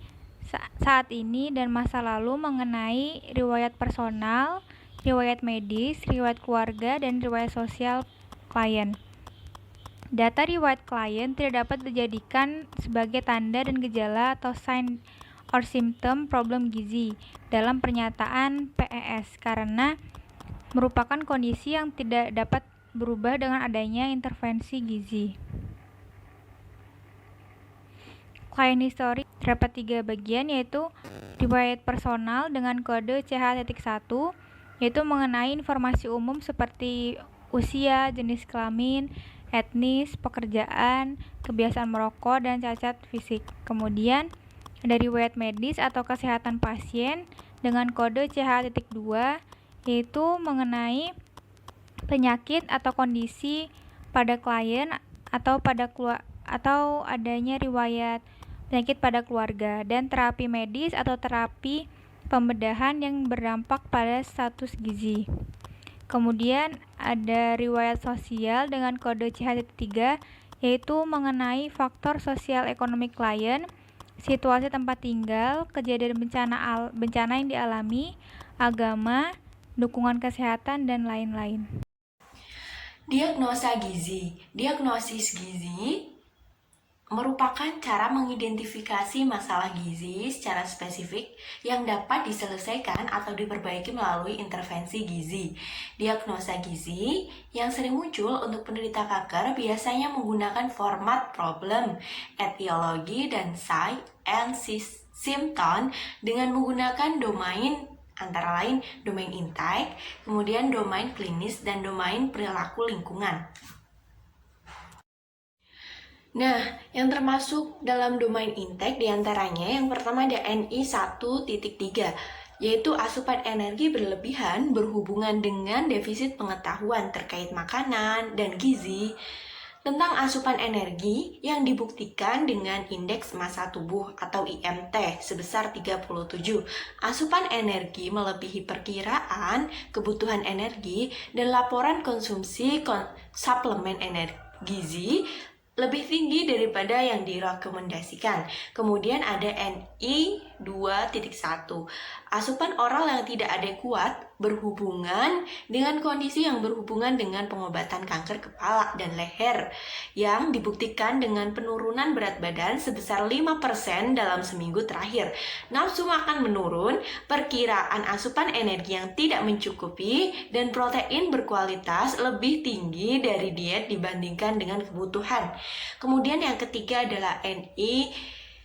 saat ini dan masa lalu mengenai riwayat personal, riwayat medis, riwayat keluarga, dan riwayat sosial klien. Data riwayat klien tidak dapat dijadikan sebagai tanda dan gejala atau sign or symptom problem gizi dalam pernyataan PES karena merupakan kondisi yang tidak dapat berubah dengan adanya intervensi gizi. Client history terdapat 3 bagian, yaitu riwayat personal dengan kode CH.1, yaitu mengenai informasi umum seperti usia, jenis kelamin, etnis, pekerjaan, kebiasaan merokok, dan cacat fisik. Kemudian ada riwayat medis atau kesehatan pasien dengan kode CH.2, yaitu mengenai penyakit atau kondisi pada klien atau adanya riwayat penyakit pada keluarga, dan terapi medis atau terapi pembedahan yang berdampak pada status gizi. Kemudian ada riwayat sosial dengan kode CH.3, yaitu mengenai faktor sosial ekonomi klien, situasi tempat tinggal, kejadian bencana yang dialami, agama, dukungan kesehatan, dan lain-lain. Diagnosis gizi merupakan cara mengidentifikasi masalah gizi secara spesifik yang dapat diselesaikan atau diperbaiki melalui intervensi gizi. Diagnosa gizi yang sering muncul untuk penderita kanker biasanya menggunakan format problem, etiologi, dan sign and symptom dengan menggunakan domain antara lain domain intake, kemudian domain klinis, dan domain perilaku lingkungan. Nah, yang termasuk dalam domain intake diantaranya yang pertama ada NI 1.3, yaitu asupan energi berlebihan berhubungan dengan defisit pengetahuan terkait makanan dan gizi, tentang asupan energi yang dibuktikan dengan indeks massa tubuh atau IMT sebesar 37. Asupan energi melebihi perkiraan kebutuhan energi dan laporan konsumsi suplemen energi gizi lebih tinggi daripada yang direkomendasikan. Kemudian ada NI 2.1, asupan oral yang tidak adekuat berhubungan dengan kondisi yang berhubungan dengan pengobatan kanker kepala dan leher yang dibuktikan dengan penurunan berat badan sebesar 5% dalam seminggu terakhir. Nafsu makan menurun, perkiraan asupan energi yang tidak mencukupi, dan protein berkualitas lebih tinggi dari diet dibandingkan dengan kebutuhan. Kemudian yang ketiga adalah NI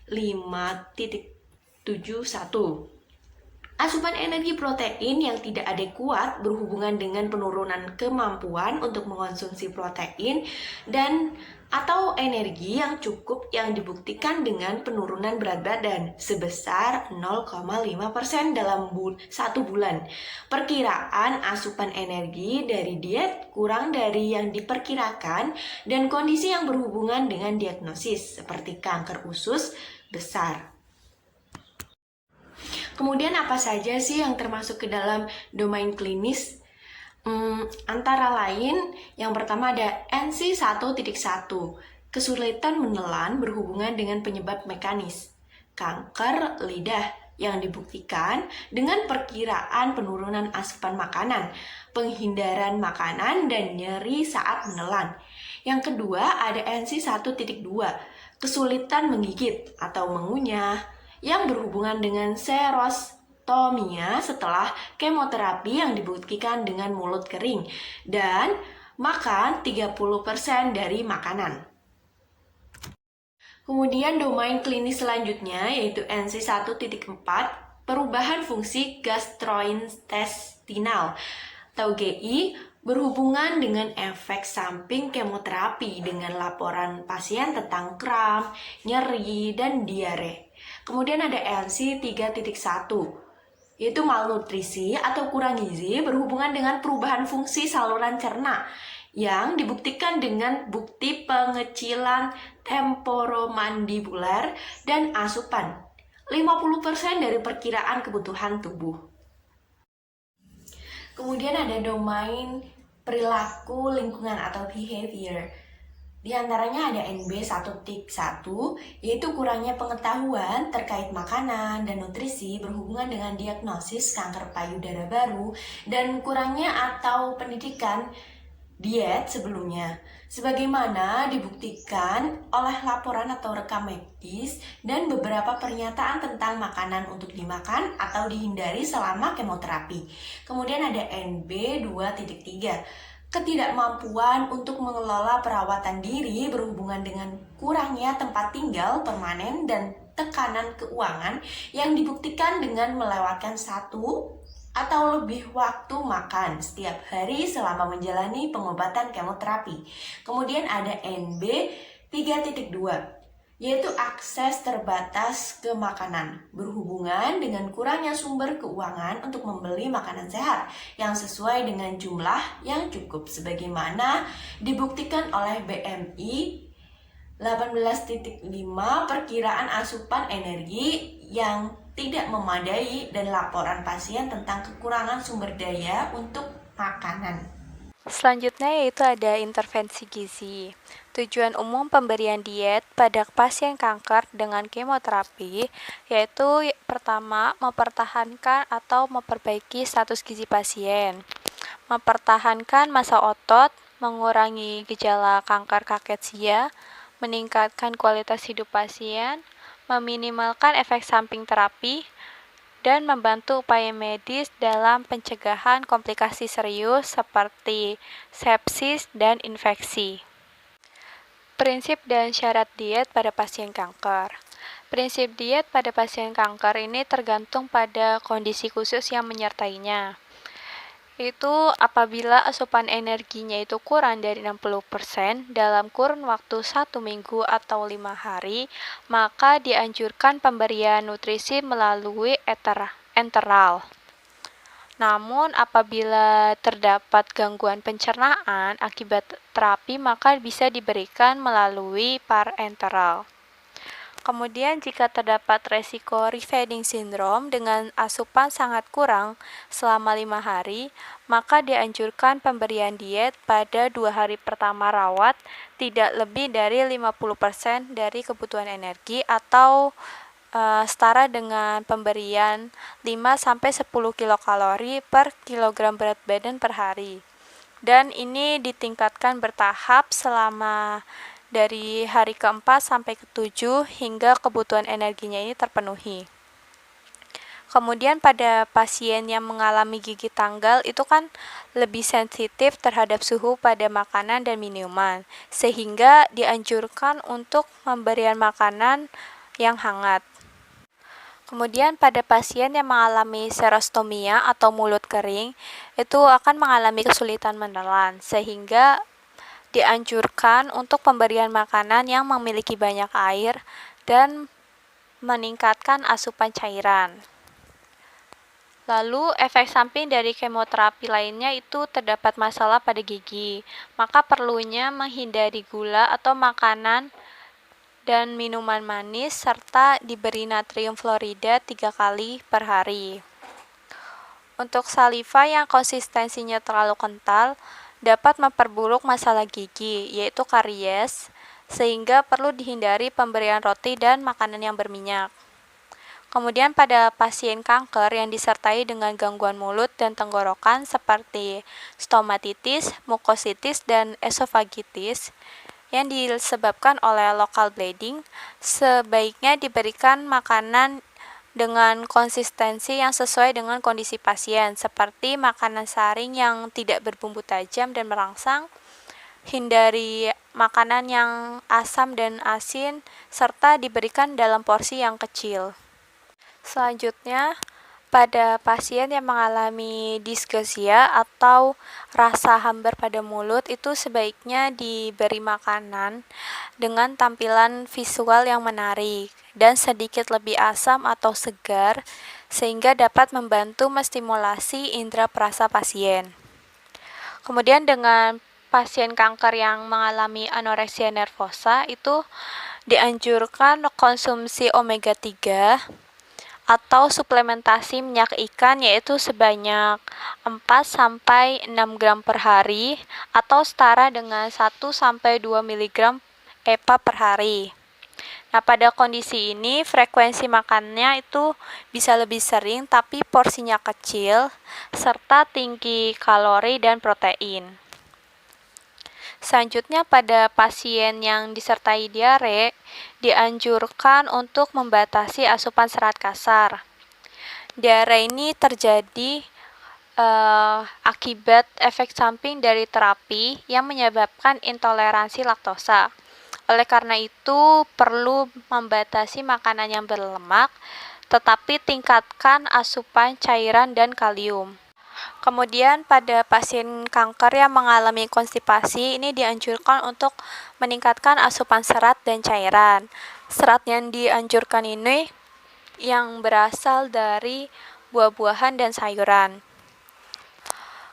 5.71. Asupan energi protein yang tidak adekuat berhubungan dengan penurunan kemampuan untuk mengonsumsi protein dan atau energi yang cukup yang dibuktikan dengan penurunan berat badan sebesar 0,5% dalam 1 bulan. Perkiraan asupan energi dari diet kurang dari yang diperkirakan dan kondisi yang berhubungan dengan diagnosis seperti kanker usus besar. Kemudian apa saja sih yang termasuk ke dalam domain klinis? Antara lain, yang pertama ada NC 1.1, kesulitan menelan berhubungan dengan penyebab mekanis. Kanker lidah yang dibuktikan dengan perkiraan penurunan asupan makanan, penghindaran makanan, dan nyeri saat menelan. Yang kedua ada NC 1.2, kesulitan menggigit atau mengunyah, yang berhubungan dengan serostomia setelah kemoterapi yang dibuktikan dengan mulut kering dan makan 30% dari makanan. Kemudian domain klinis selanjutnya yaitu NC 1.4, perubahan fungsi gastrointestinal atau GI berhubungan dengan efek samping kemoterapi dengan laporan pasien tentang kram, nyeri, dan diare. Kemudian ada NC 3.1, yaitu malnutrisi atau kurang gizi berhubungan dengan perubahan fungsi saluran cerna yang dibuktikan dengan bukti pengecilan temporomandibular dan asupan 50% dari perkiraan kebutuhan tubuh. Kemudian ada domain perilaku lingkungan atau behavior. Di antaranya ada NB 1.1, yaitu kurangnya pengetahuan terkait makanan dan nutrisi berhubungan dengan diagnosis kanker payudara baru dan kurangnya atau pendidikan diet sebelumnya, sebagaimana dibuktikan oleh laporan atau rekam medis dan beberapa pernyataan tentang makanan untuk dimakan atau dihindari selama kemoterapi. Kemudian ada NB 2.3, ketidakmampuan untuk mengelola perawatan diri berhubungan dengan kurangnya tempat tinggal permanen dan tekanan keuangan yang dibuktikan dengan melewatkan 1 atau lebih waktu makan setiap hari selama menjalani pengobatan kemoterapi. Kemudian ada NB 3.2, yaitu akses terbatas ke makanan, berhubungan dengan kurangnya sumber keuangan untuk membeli makanan sehat yang sesuai dengan jumlah yang cukup, sebagaimana dibuktikan oleh BMI 18.5, perkiraan asupan energi yang tidak memadai dan laporan pasien tentang kekurangan sumber daya untuk makanan. Selanjutnya yaitu ada intervensi gizi. Tujuan umum pemberian diet pada pasien kanker dengan kemoterapi yaitu pertama, mempertahankan atau memperbaiki status gizi pasien, mempertahankan massa otot, mengurangi gejala kanker kakesia, meningkatkan kualitas hidup pasien, meminimalkan efek samping terapi, dan membantu upaya medis dalam pencegahan komplikasi serius seperti sepsis dan infeksi. Prinsip dan syarat diet pada pasien kanker. Prinsip diet pada pasien kanker ini tergantung pada kondisi khusus yang menyertainya. Itu apabila asupan energinya itu kurang dari 60% dalam kurun waktu 1 minggu atau 5 hari, maka dianjurkan pemberian nutrisi melalui enteral. Namun apabila terdapat gangguan pencernaan akibat terapi, maka bisa diberikan melalui parenteral. Kemudian jika terdapat resiko refeeding syndrome dengan asupan sangat kurang selama 5 hari, maka dianjurkan pemberian diet pada 2 hari pertama rawat tidak lebih dari 50% dari kebutuhan energi atau setara dengan pemberian 5-10 kilokalori per kilogram berat badan per hari. Dan ini ditingkatkan bertahap selama dari hari ke-4 sampai ke-7 hingga kebutuhan energinya ini terpenuhi. Kemudian pada pasien yang mengalami gigi tanggal itu kan lebih sensitif terhadap suhu pada makanan dan minuman, sehingga dianjurkan untuk pemberian makanan yang hangat. Kemudian pada pasien yang mengalami serostomia atau mulut kering, itu akan mengalami kesulitan menelan, sehingga dianjurkan untuk pemberian makanan yang memiliki banyak air dan meningkatkan asupan cairan. Lalu, efek samping dari kemoterapi lainnya itu terdapat masalah pada gigi, maka perlunya menghindari gula atau makanan dan minuman manis serta diberi natrium fluorida 3 kali per hari. Untuk saliva yang konsistensinya terlalu kental dapat memperburuk masalah gigi, yaitu karies, sehingga perlu dihindari pemberian roti dan makanan yang berminyak. Kemudian pada pasien kanker yang disertai dengan gangguan mulut dan tenggorokan seperti stomatitis, mukositis, dan esofagitis yang disebabkan oleh local bleeding, sebaiknya diberikan makanan dengan konsistensi yang sesuai dengan kondisi pasien, seperti makanan saring yang tidak berbumbu tajam dan merangsang, hindari makanan yang asam dan asin, serta diberikan dalam porsi yang kecil. Selanjutnya, pada pasien yang mengalami disgeusia atau rasa hambar pada mulut itu sebaiknya diberi makanan dengan tampilan visual yang menarik dan sedikit lebih asam atau segar sehingga dapat membantu menstimulasi indera perasa pasien. Kemudian dengan pasien kanker yang mengalami anoreksia nervosa itu dianjurkan konsumsi omega 3 atau suplementasi minyak ikan yaitu sebanyak 4-6 gram per hari atau setara dengan 1-2 mg EPA per hari. Nah, pada kondisi ini frekuensi makannya itu bisa lebih sering tapi porsinya kecil serta tinggi kalori dan protein. Selanjutnya pada pasien yang disertai diare, dianjurkan untuk membatasi asupan serat kasar. Diare ini terjadi akibat efek samping dari terapi yang menyebabkan intoleransi laktosa. Oleh karena itu, perlu membatasi makanan yang berlemak, tetapi tingkatkan asupan cairan dan kalium. Kemudian pada pasien kanker yang mengalami konstipasi ini dianjurkan untuk meningkatkan asupan serat dan cairan. Serat yang dianjurkan ini yang berasal dari buah-buahan dan sayuran.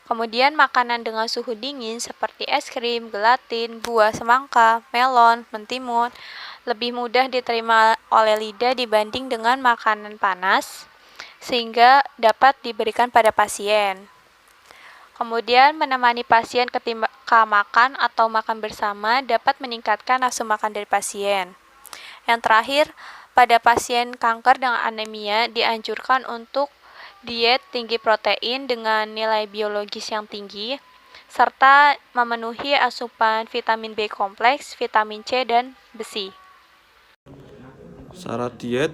Kemudian makanan dengan suhu dingin seperti es krim, gelatin, buah semangka, melon, mentimun lebih mudah diterima oleh lidah dibanding dengan makanan panas sehingga dapat diberikan pada pasien. Kemudian menemani pasien ketika makan atau makan bersama dapat meningkatkan nafsu makan dari pasien. Yang terakhir, pada pasien kanker dengan anemia dianjurkan untuk diet tinggi protein dengan nilai biologis yang tinggi, serta memenuhi asupan vitamin B kompleks, vitamin C, dan besi. Syarat diet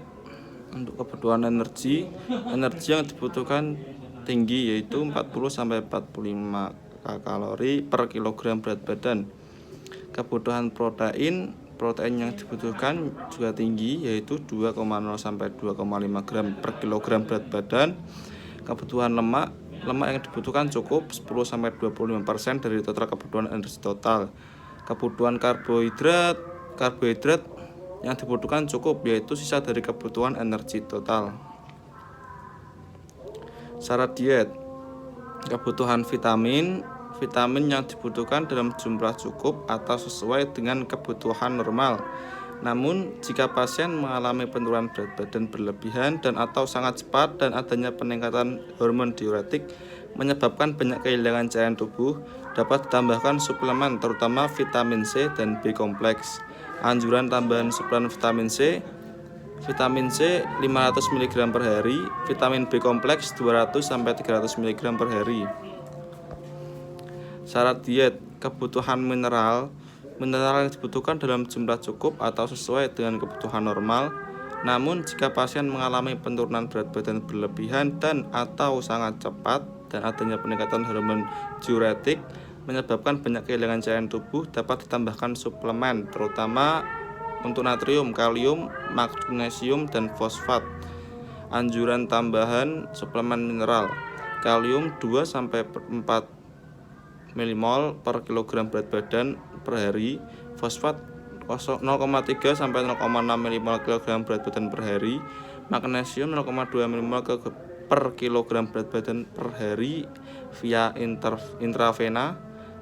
untuk kebutuhan energi yang dibutuhkan tinggi yaitu 40-45 kalori per kilogram berat badan. Kebutuhan protein yang dibutuhkan juga tinggi yaitu 2,0-2,5 gram per kilogram berat badan. Kebutuhan lemak yang dibutuhkan cukup 10-25% dari total kebutuhan energi total. Kebutuhan karbohidrat yang dibutuhkan cukup yaitu sisa dari kebutuhan energi total. Syarat diet: kebutuhan vitamin yang dibutuhkan dalam jumlah cukup atau sesuai dengan kebutuhan normal. Namun, jika pasien mengalami penurunan berat badan berlebihan dan atau sangat cepat dan adanya peningkatan hormon diuretik menyebabkan banyak kehilangan cairan tubuh, dapat ditambahkan suplemen terutama vitamin C dan B kompleks. Anjuran tambahan suplemen vitamin C vitamin C 500 mg per hari, vitamin B kompleks 200-300 mg per hari. Syarat diet, kebutuhan mineral yang dibutuhkan dalam jumlah cukup atau sesuai dengan kebutuhan normal. Namun jika pasien mengalami penurunan berat badan berlebihan dan atau sangat cepat dan adanya peningkatan hormon diuretik menyebabkan banyak kehilangan cairan tubuh, dapat ditambahkan suplemen terutama untuk natrium, kalium, magnesium, dan fosfat. Anjuran tambahan suplemen mineral, kalium 2-4 mmol per kilogram berat badan per hari, fosfat 0,3-0,6 mmol kilogram berat badan per hari, magnesium 0,2 mmol per kilogram berat badan per hari via intravena,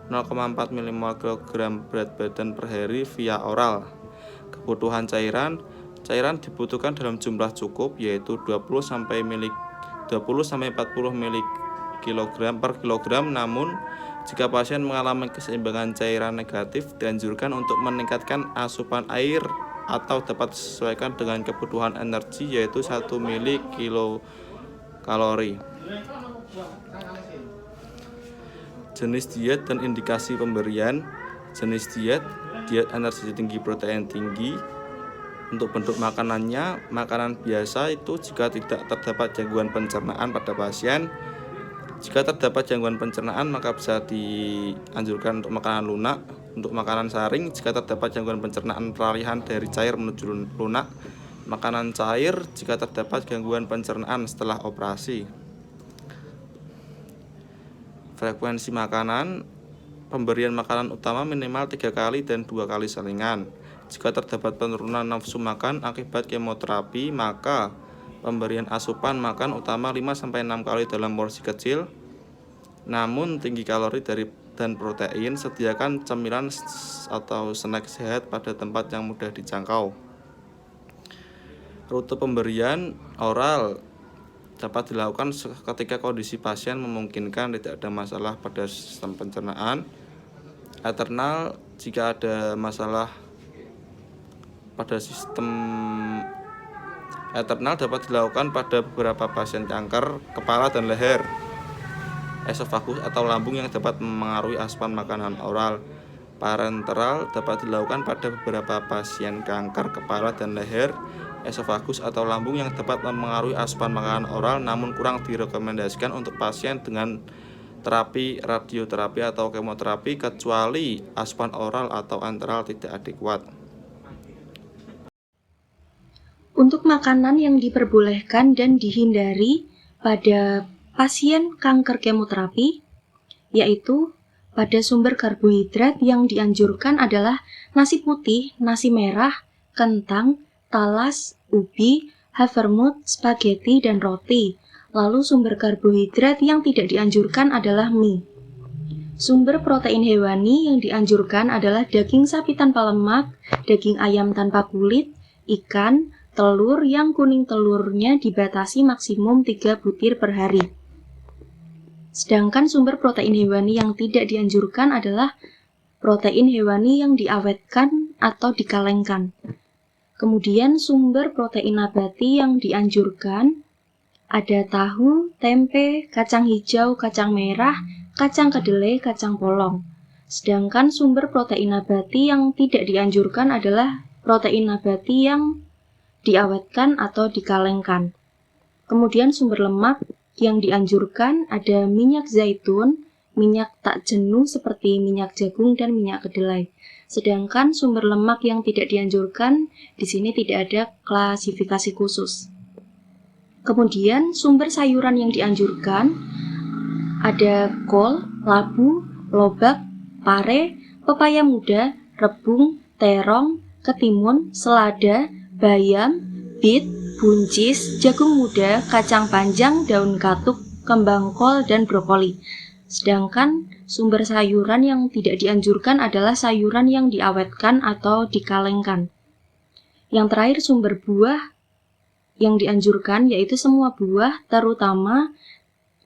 0,4 mmol kilogram berat badan per hari via oral. Kebutuhan cairan dibutuhkan dalam jumlah cukup, yaitu 20-40 mg per kilogram. Namun jika pasien mengalami keseimbangan cairan negatif, dianjurkan untuk meningkatkan asupan air atau dapat disesuaikan dengan kebutuhan energi, yaitu 1 mili kilokalori. Jenis diet dan indikasi pemberian. Jenis diet energi tinggi, protein tinggi. Untuk bentuk makanannya, makanan biasa itu jika tidak terdapat gangguan pencernaan pada pasien. Jika terdapat gangguan pencernaan, maka bisa dianjurkan untuk makanan lunak. Untuk makanan saring, jika terdapat gangguan pencernaan peralihan dari cair menuju lunak. Makanan cair jika terdapat gangguan pencernaan setelah operasi. Frekuensi makanan, pemberian makanan utama minimal 3 kali dan 2 kali selingan. Jika terdapat penurunan nafsu makan akibat kemoterapi, maka pemberian asupan makan utama 5-6 kali dalam porsi kecil, namun tinggi kalori dan protein. Sediakan cemilan atau snack sehat pada tempat yang mudah dijangkau. Rute pemberian oral dapat dilakukan ketika kondisi pasien memungkinkan, tidak ada masalah pada sistem pencernaan. Eternal jika ada masalah pada sistem eternal dapat dilakukan pada beberapa pasien kanker kepala dan leher, esofagus atau lambung yang dapat memengaruhi asupan makanan oral. Parenteral dapat dilakukan pada beberapa pasien kanker kepala dan leher, esofagus atau lambung yang dapat memengaruhi asupan makanan oral, namun kurang direkomendasikan untuk pasien dengan terapi radioterapi atau kemoterapi kecuali asupan oral atau enteral tidak adekuat. Untuk makanan yang diperbolehkan dan dihindari pada pasien kanker kemoterapi, yaitu pada sumber karbohidrat yang dianjurkan adalah nasi putih, nasi merah, kentang, talas, ubi, havermut, spaghetti, dan roti. Lalu sumber karbohidrat yang tidak dianjurkan adalah mie. Sumber protein hewani yang dianjurkan adalah daging sapi tanpa lemak, daging ayam tanpa kulit, ikan, telur yang kuning telurnya dibatasi maksimum 3 butir per hari. Sedangkan sumber protein hewani yang tidak dianjurkan adalah protein hewani yang diawetkan atau dikalengkan. Kemudian sumber protein nabati yang dianjurkan ada tahu, tempe, kacang hijau, kacang merah, kacang kedelai, kacang polong. Sedangkan sumber protein nabati yang tidak dianjurkan adalah protein nabati yang diawetkan atau dikalengkan. Kemudian sumber lemak yang dianjurkan ada minyak zaitun, minyak tak jenuh seperti minyak jagung dan minyak kedelai. Sedangkan sumber lemak yang tidak dianjurkan di sini tidak ada klasifikasi khusus. Kemudian sumber sayuran yang dianjurkan ada kol, labu, lobak, pare, pepaya muda, rebung, terong, ketimun, selada, bayam, bit, buncis, jagung muda, kacang panjang, daun katuk, kembang kol, dan brokoli. Sedangkan sumber sayuran yang tidak dianjurkan adalah sayuran yang diawetkan atau dikalengkan. Yang terakhir sumber buah yang dianjurkan yaitu semua buah, terutama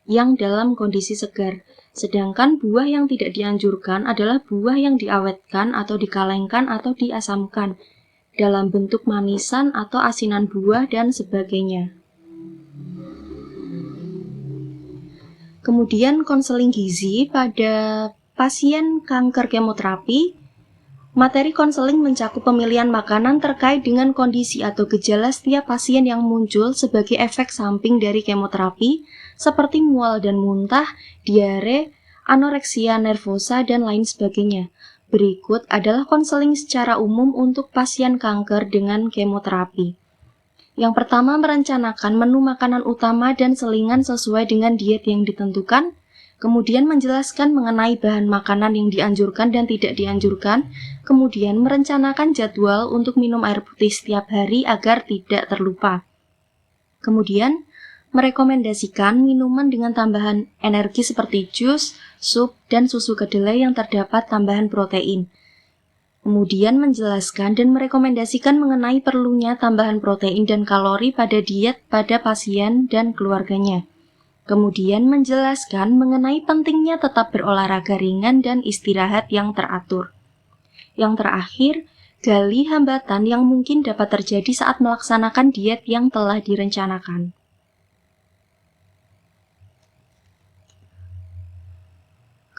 yang dalam kondisi segar. Sedangkan buah yang tidak dianjurkan adalah buah yang diawetkan atau dikalengkan atau diasamkan. dalam bentuk manisan atau asinan buah dan sebagainya. Kemudian konseling gizi pada pasien kanker kemoterapi. Materi konseling mencakup pemilihan makanan terkait dengan kondisi atau gejala setiap pasien yang muncul sebagai efek samping dari kemoterapi, seperti mual dan muntah, diare, anoreksia nervosa, dan lain sebagainya. Berikut adalah konseling secara umum untuk pasien kanker dengan kemoterapi. Yang pertama, merencanakan menu makanan utama dan selingan sesuai dengan diet yang ditentukan. Kemudian menjelaskan mengenai bahan makanan yang dianjurkan dan tidak dianjurkan. Kemudian merencanakan jadwal untuk minum air putih setiap hari agar tidak terlupa. Kemudian merekomendasikan minuman dengan tambahan energi seperti jus, sup, dan susu kedelai yang terdapat tambahan protein. Kemudian menjelaskan dan merekomendasikan mengenai perlunya tambahan protein dan kalori pada diet pada pasien dan keluarganya. Kemudian menjelaskan mengenai pentingnya tetap berolahraga ringan dan istirahat yang teratur. Yang terakhir, gali hambatan yang mungkin dapat terjadi saat melaksanakan diet yang telah direncanakan.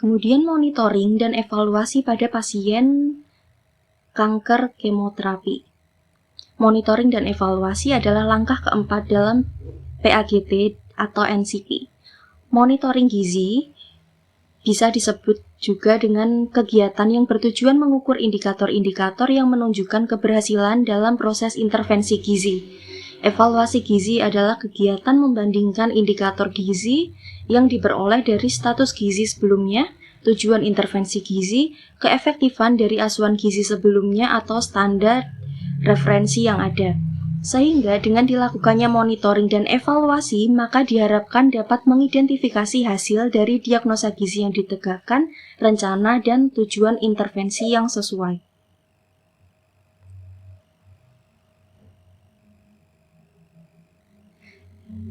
Kemudian monitoring dan evaluasi pada pasien kanker kemoterapi. Monitoring dan evaluasi adalah langkah keempat dalam PAGT atau NCP. Monitoring gizi bisa disebut juga dengan kegiatan yang bertujuan mengukur indikator-indikator yang menunjukkan keberhasilan dalam proses intervensi gizi. Evaluasi gizi adalah kegiatan membandingkan indikator gizi yang diperoleh dari status gizi sebelumnya, tujuan intervensi gizi, keefektifan dari asuhan gizi sebelumnya atau standar referensi yang ada. Sehingga dengan dilakukannya monitoring dan evaluasi, maka diharapkan dapat mengidentifikasi hasil dari diagnosa gizi yang ditegakkan, rencana, dan tujuan intervensi yang sesuai.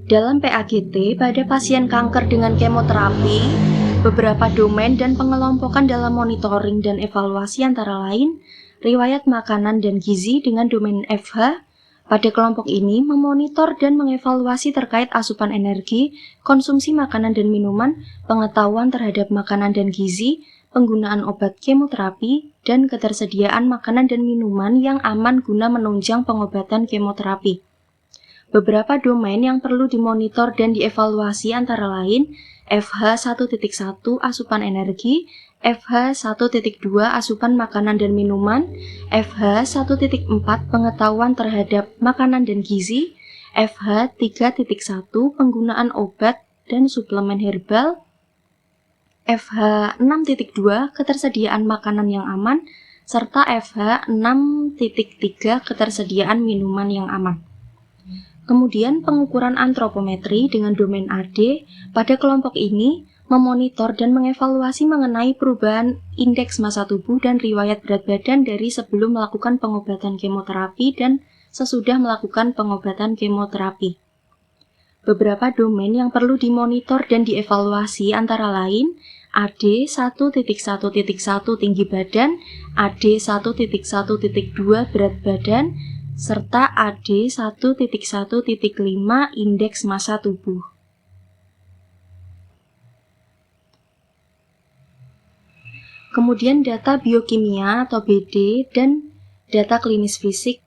Dalam PAGT, pada pasien kanker dengan kemoterapi, beberapa domain dan pengelompokan dalam monitoring dan evaluasi antara lain, riwayat makanan dan gizi dengan domain FH. Pada kelompok ini, memonitor dan mengevaluasi terkait asupan energi, konsumsi makanan dan minuman, pengetahuan terhadap makanan dan gizi, penggunaan obat kemoterapi, dan ketersediaan makanan dan minuman yang aman guna menunjang pengobatan kemoterapi. Beberapa domain yang perlu dimonitor dan dievaluasi antara lain FH 1.1 asupan energi, FH 1.2 asupan makanan dan minuman, FH 1.4 pengetahuan terhadap makanan dan gizi, FH 3.1 penggunaan obat dan suplemen herbal, FH 6.2 ketersediaan makanan yang aman, serta FH 6.3 ketersediaan minuman yang aman. Kemudian pengukuran antropometri dengan domain AD pada kelompok ini memonitor dan mengevaluasi mengenai perubahan indeks massa tubuh dan riwayat berat badan dari sebelum melakukan pengobatan kemoterapi dan sesudah melakukan pengobatan kemoterapi. Beberapa domain yang perlu dimonitor dan dievaluasi antara lain AD 1.1.1 tinggi badan, AD 1.1.2 berat badan, serta AD 1.1.5 indeks massa tubuh. Kemudian data biokimia atau BD dan data klinis fisik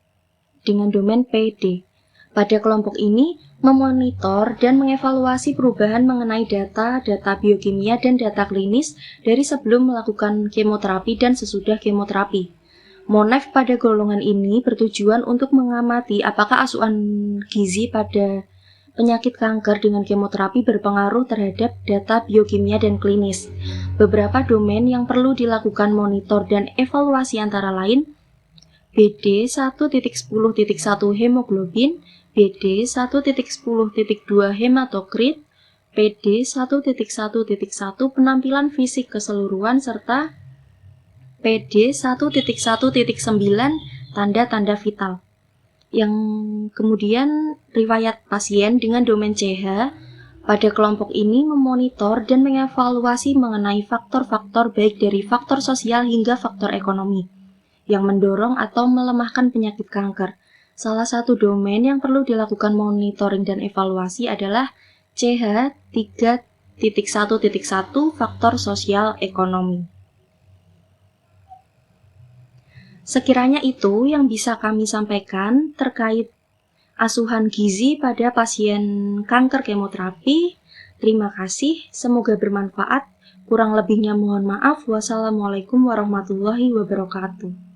dengan domain PD. Pada kelompok ini, memonitor dan mengevaluasi perubahan mengenai data biokimia dan data klinis dari sebelum melakukan kemoterapi dan sesudah kemoterapi. Monef pada golongan ini bertujuan untuk mengamati apakah asupan gizi pada penyakit kanker dengan kemoterapi berpengaruh terhadap data biokimia dan klinis. Beberapa domain yang perlu dilakukan monitor dan evaluasi antara lain BD 1.10.1 hemoglobin, BD 1.10.2 hematokrit, PD 1.1.1 penampilan fisik keseluruhan, serta PD 1.1.9 tanda-tanda vital. Yang kemudian riwayat pasien dengan domain CH pada kelompok ini memonitor dan mengevaluasi mengenai faktor-faktor baik dari faktor sosial hingga faktor ekonomi. yang mendorong atau melemahkan penyakit kanker. Salah satu domain yang perlu dilakukan monitoring dan evaluasi adalah CH3.1.1 faktor sosial ekonomi. Sekiranya itu yang bisa kami sampaikan terkait asuhan gizi pada pasien kanker kemoterapi. Terima kasih, semoga bermanfaat. Kurang lebihnya mohon maaf. Wassalamualaikum warahmatullahi wabarakatuh.